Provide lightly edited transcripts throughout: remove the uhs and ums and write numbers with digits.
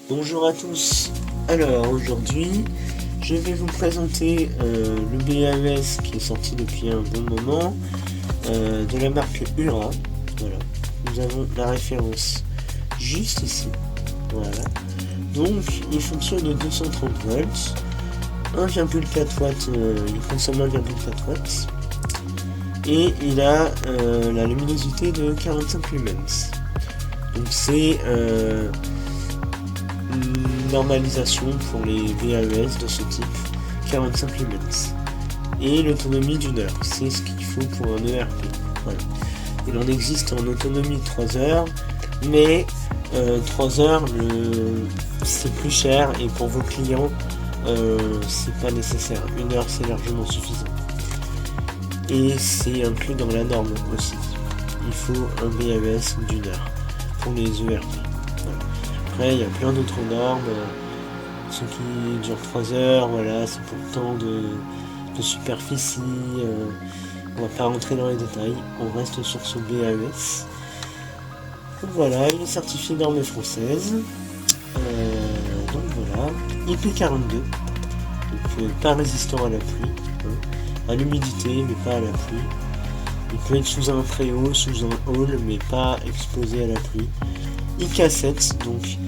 Bonjour à tous. Alors aujourd'hui, je vais vous présenter le BAES qui est sorti depuis un bon moment de la marque URA. Voilà. Nous avons la référence juste ici. Voilà. Donc il fonctionne de 230 volts, 1,4 watts, il consomme 1,4 watts et il a la luminosité de 45 lumens. Donc c'est une normalisation pour les BAES de ce type, 45 lumens. Et l'autonomie d'une heure, c'est ce qu'il faut pour un ERP. Voilà. Il en existe en autonomie de 3 heures, mais 3 heures c'est plus cher et pour vos clients c'est pas nécessaire. Une heure c'est largement suffisant. Et c'est inclus dans la norme aussi. Il faut un BAES d'une heure pour les ERP. Voilà. Après il y a plein d'autres normes, ceux qui durent 3 heures, voilà, c'est pour tant de superficie, on va pas rentrer dans les détails, on reste sur ce BAES. Donc voilà, il est certifié norme française, donc voilà, IP42, donc pas résistant à la pluie, à l'humidité mais pas à la pluie. Il peut être sous un préau, sous un hall mais pas exposé à la pluie. IK7, donc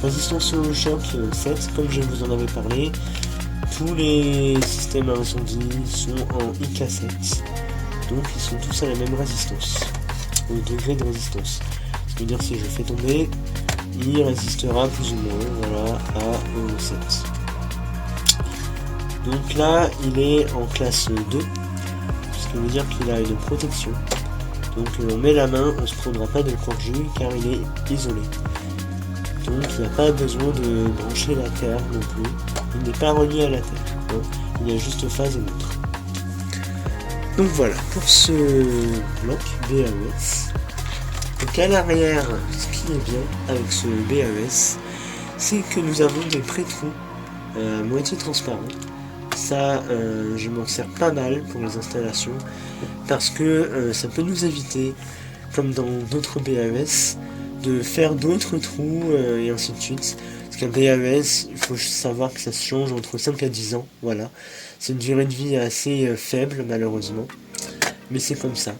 résistance au choc 7, comme je vous en avais parlé. Tous les systèmes à incendie sont en IK7, donc ils sont tous à la même résistance, au degré de résistance. Ce qui veut dire que si je fais tomber, il résistera plus ou moins, voilà, à 7. Donc là, il est en classe 2, ce qui veut dire qu'il a une protection. Donc on met la main, on ne se prendra pas de courge car il est isolé. Donc il n'y a pas besoin de brancher la terre non plus. Il n'est pas relié à la terre. Hein. Il y a juste phase et neutre. Donc voilà, pour ce bloc BAES. Donc à l'arrière, ce qui est bien avec ce BAES, c'est que nous avons des pré-trous à moitié transparents. Ça, je m'en sers pas mal pour les installations parce que ça peut nous éviter, comme dans d'autres BAES, de faire d'autres trous et ainsi de suite. Parce qu'un BAES, il faut savoir que ça se change entre 5 à 10 ans, voilà. C'est une durée de vie assez faible malheureusement, mais c'est comme ça.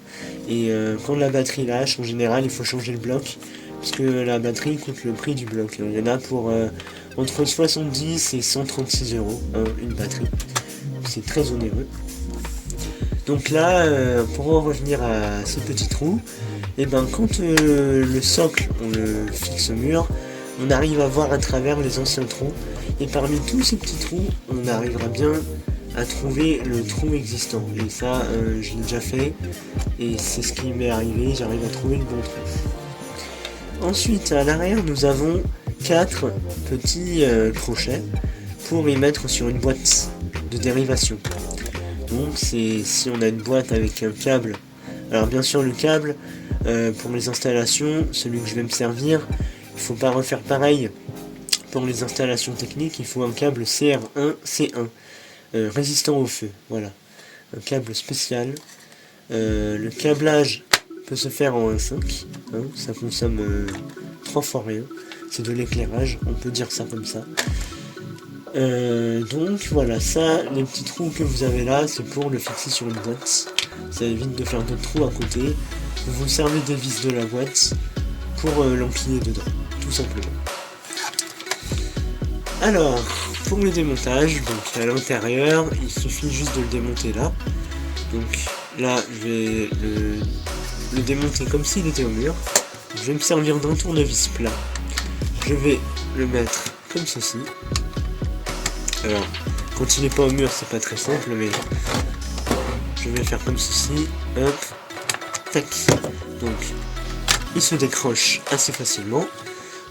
Et quand la batterie lâche, en général, il faut changer le bloc, parce que la batterie coûte le prix du bloc. Il y en a pour entre 70 et 136 euros, une batterie. C'est très onéreux. Donc là, pour en revenir à ce petit trou, et ben quand le socle on le fixe au mur, on arrive à voir à travers les anciens trous, et parmi tous ces petits trous, on arrivera bien à trouver le trou existant. Et ça, je l'ai déjà fait, et c'est ce qui m'est arrivé, j'arrive à trouver le bon trou. Ensuite, à l'arrière, nous avons 4 petits crochets pour y mettre sur une boîte de dérivation. Donc c'est si on a une boîte avec un câble. Alors bien sûr le câble, pour les installations, celui que je vais me servir, il ne faut pas refaire pareil. Pour les installations techniques, il faut un câble CR1C1, résistant au feu, voilà. Un câble spécial. Le câblage peut se faire en 1.5, ça consomme 3 fois rien. C'est de l'éclairage, on peut dire ça comme ça. Donc voilà, ça, les petits trous que vous avez là, c'est pour le fixer sur une boîte. Ça évite de faire d'autres trous à côté. Vous vous servez des vis de la boîte pour l'empiler dedans, tout simplement. Alors, pour le démontage, donc à l'intérieur, il suffit juste de le démonter là. Donc là, je vais le démonter comme s'il était au mur. Je vais me servir d'un tournevis plat. Je vais le mettre comme ceci. Alors, quand il n'est pas au mur, c'est pas très simple, mais je vais faire comme ceci. Hop, tac. Donc, il se décroche assez facilement.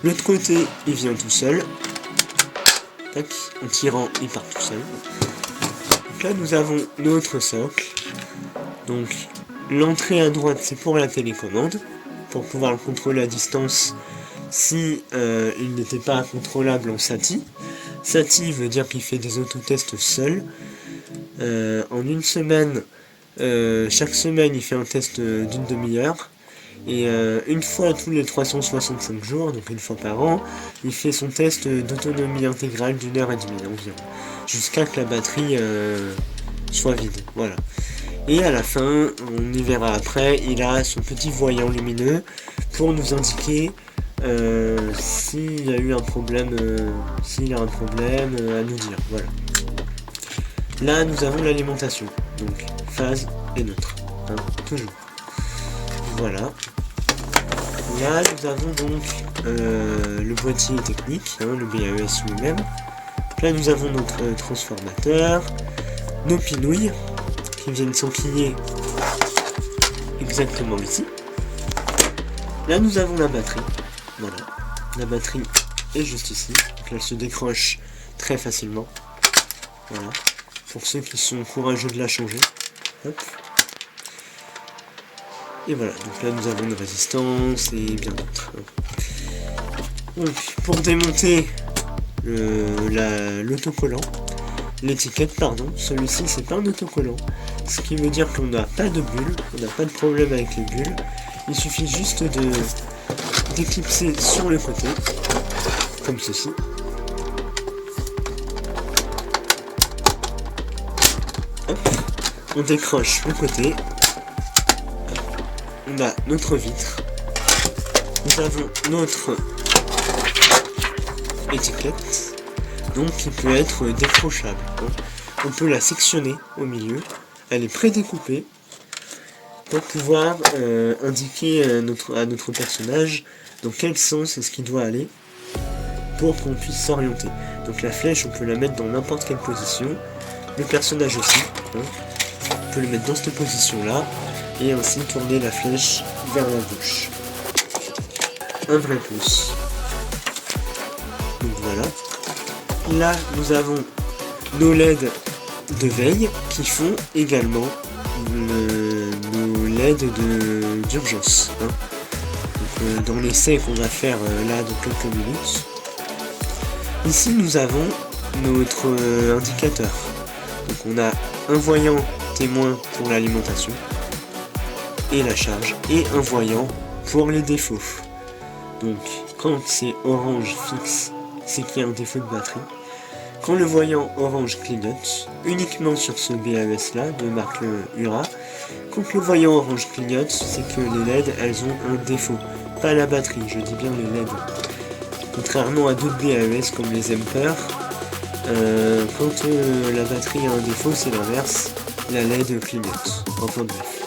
L'autre côté, il vient tout seul. Tac, en tirant, il part tout seul. Donc là, nous avons notre socle. Donc, l'entrée à droite, c'est pour la télécommande, pour pouvoir le contrôler à distance si il n'était pas contrôlable en SATI. SATI veut dire qu'il fait des autotests seul. En une semaine, chaque semaine il fait un test d'une demi-heure. Et une fois tous les 365 jours, donc une fois par an, il fait son test d'autonomie intégrale d'1h30 environ, jusqu'à que la batterie soit vide, voilà. Et à la fin, on y verra après, il a son petit voyant lumineux pour nous indiquer s'il y a eu un problème, s'il a un problème à nous dire, voilà. Là, nous avons l'alimentation, donc phase et neutre, hein, toujours. Voilà. Là, nous avons donc le boîtier technique, hein, le BAES lui-même. Là, nous avons notre transformateur, nos pinouilles, qui viennent s'enquiller exactement ici. Là, nous avons la batterie. Voilà. La batterie est juste ici. Donc là, elle se décroche très facilement. Voilà. Pour ceux qui sont courageux de la changer. Hop. Et voilà, donc là nous avons une résistance et bien d'autres. Donc pour démonter l'autocollant, l'étiquette pardon, celui-ci c'est pas un autocollant, ce qui veut dire qu'on n'a pas de bulles, on n'a pas de problème avec les bulles, il suffit juste d'éclipser sur le côté, comme ceci. Hop, on décroche le côté. On a notre vitre, nous avons notre étiquette, donc qui peut être décrochable. On peut la sectionner au milieu, elle est prédécoupée pour pouvoir indiquer à notre personnage dans quel sens est-ce qu'il doit aller pour qu'on puisse s'orienter. Donc la flèche, on peut la mettre dans n'importe quelle position, le personnage aussi, hein. On peut le mettre dans cette position-là, et ainsi tourner la flèche vers la gauche. Un vrai pouce. Donc voilà. Là, nous avons nos LED de veille qui font également nos LED d'urgence. Hein. Donc, dans l'essai qu'on va faire là dans quelques minutes. Ici, nous avons notre indicateur. Donc on a un voyant témoin pour l'alimentation et la charge, et un voyant pour les défauts. Donc quand c'est orange fixe, c'est qu'il y a un défaut de batterie. Quand le voyant orange clignote, uniquement sur ce BAES là, de marque URA, quand le voyant orange clignote, c'est que les LED, elles ont un défaut. Pas la batterie, je dis bien les LED. Contrairement à d'autres BAES comme les Emper, quand la batterie a un défaut, c'est l'inverse, la LED clignote. Enfin bref.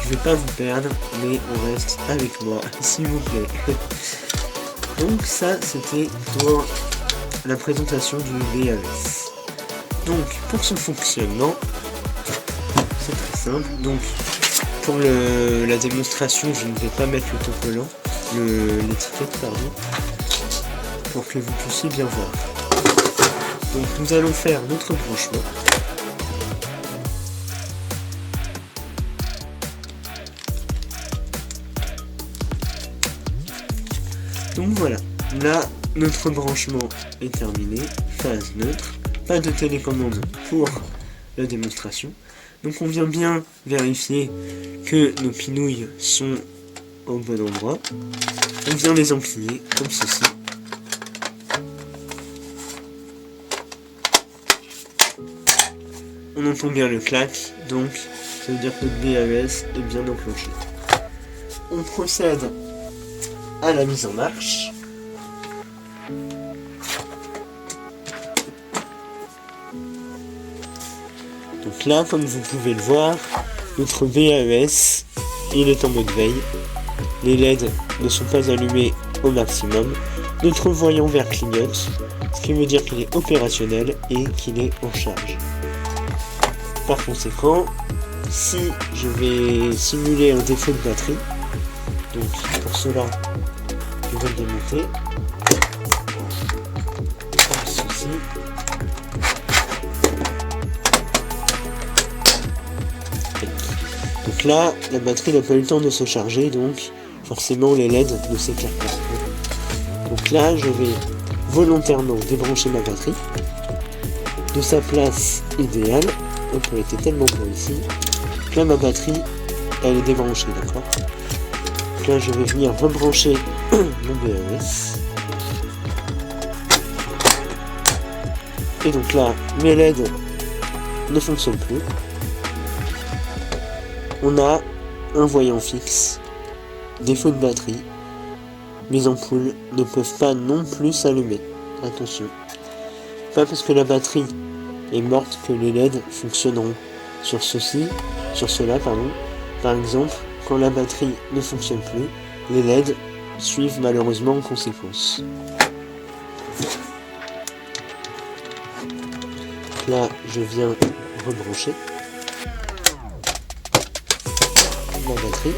Je vais pas vous perdre, mais on reste avec moi, s'il vous plaît. Donc ça, c'était pour la présentation du BAES. Donc, pour son fonctionnement, c'est très simple. Donc, pour la démonstration, je ne vais pas mettre l'autocollant, l'étiquette, pardon, pour que vous puissiez bien voir. Donc, nous allons faire notre branchement. Donc voilà, là notre branchement est terminé, phase neutre, pas de télécommande pour la démonstration. Donc on vient bien vérifier que nos pinouilles sont au bon endroit. On vient les emplier comme ceci. On entend bien le clac, donc ça veut dire que notre BAES est bien enclenché. On procède à la mise en marche. Donc là, comme vous pouvez le voir, notre BAES, il est en mode veille. Les LED ne sont pas allumés au maximum. Notre voyant vert clignote, ce qui veut dire qu'il est opérationnel et qu'il est en charge. Par conséquent, si je vais simuler un défaut de batterie, donc pour cela, je vais le démonter. Comme ceci. Donc là, la batterie n'a pas eu le temps de se charger, donc forcément les LED ne s'éclairent pas. Donc là, je vais volontairement débrancher ma batterie de sa place idéale. Donc elle était tellement bon ici. Là, ma batterie, elle est débranchée, d'accord. Donc là, je vais venir rebrancher mon BMS. Et donc là, mes LED ne fonctionnent plus. On a un voyant fixe, défaut de batterie. Mes ampoules ne peuvent pas non plus s'allumer. Attention. Pas parce que la batterie est morte que les LED fonctionneront. Sur cela, pardon. Par exemple, quand la batterie ne fonctionne plus, les LED suivent malheureusement en conséquence. Là, je viens rebrancher la batterie.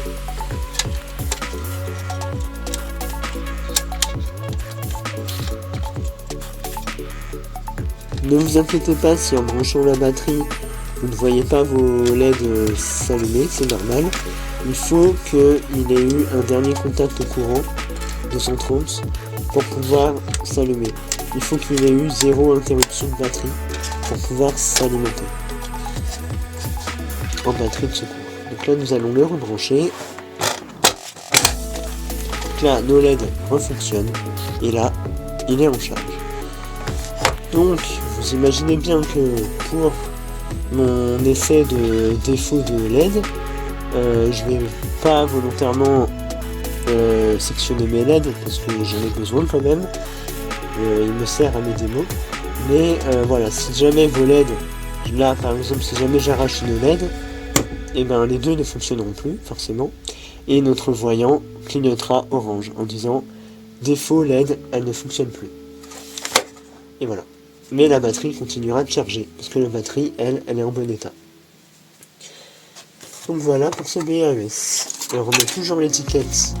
Ne vous inquiétez pas si en branchant la batterie, vous ne voyez pas vos LED s'allumer, c'est normal. Il faut qu'il ait eu un dernier contact au courant, 230, pour pouvoir s'allumer. Il faut qu'il ait eu 0 interruption de batterie pour pouvoir s'alimenter en batterie de secours. Donc là, nous allons le rebrancher. Donc là, nos LED refonctionnent. Et là, il est en charge. Donc, vous imaginez bien que pour mon essai de défaut de LED, je vais pas volontairement sectionner mes LED parce que j'en ai besoin quand même. Il me sert à mes démos. Mais voilà, si jamais vos LED, là par exemple, si jamais j'arrache une LED, et ben les deux ne fonctionneront plus forcément. Et notre voyant clignotera orange en disant défaut LED, elle ne fonctionne plus. Et voilà. Mais la batterie continuera de charger, parce que la batterie, elle est en bon état. Donc voilà pour ce BAES. Et on remet toujours l'étiquette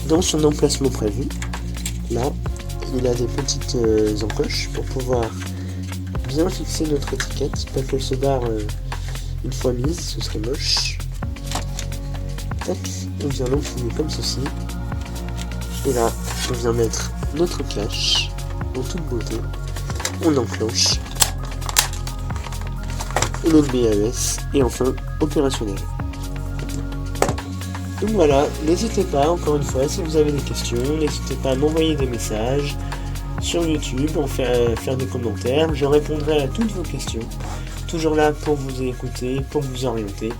dans son emplacement prévu. Là, il a des petites encoches pour pouvoir bien fixer notre étiquette, pas qu'elle se barre une fois mise, ce serait moche. Tac, on vient l'enfiler comme ceci. Et là, on vient mettre notre cache en toute beauté. On enclenche. Et notre BAES est enfin opérationnel. Donc voilà, n'hésitez pas, encore une fois, si vous avez des questions, n'hésitez pas à m'envoyer des messages sur YouTube, faire des commentaires, je répondrai à toutes vos questions. Toujours là pour vous écouter, pour vous orienter.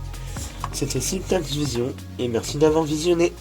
C'était Syntax Vision, et merci d'avoir visionné.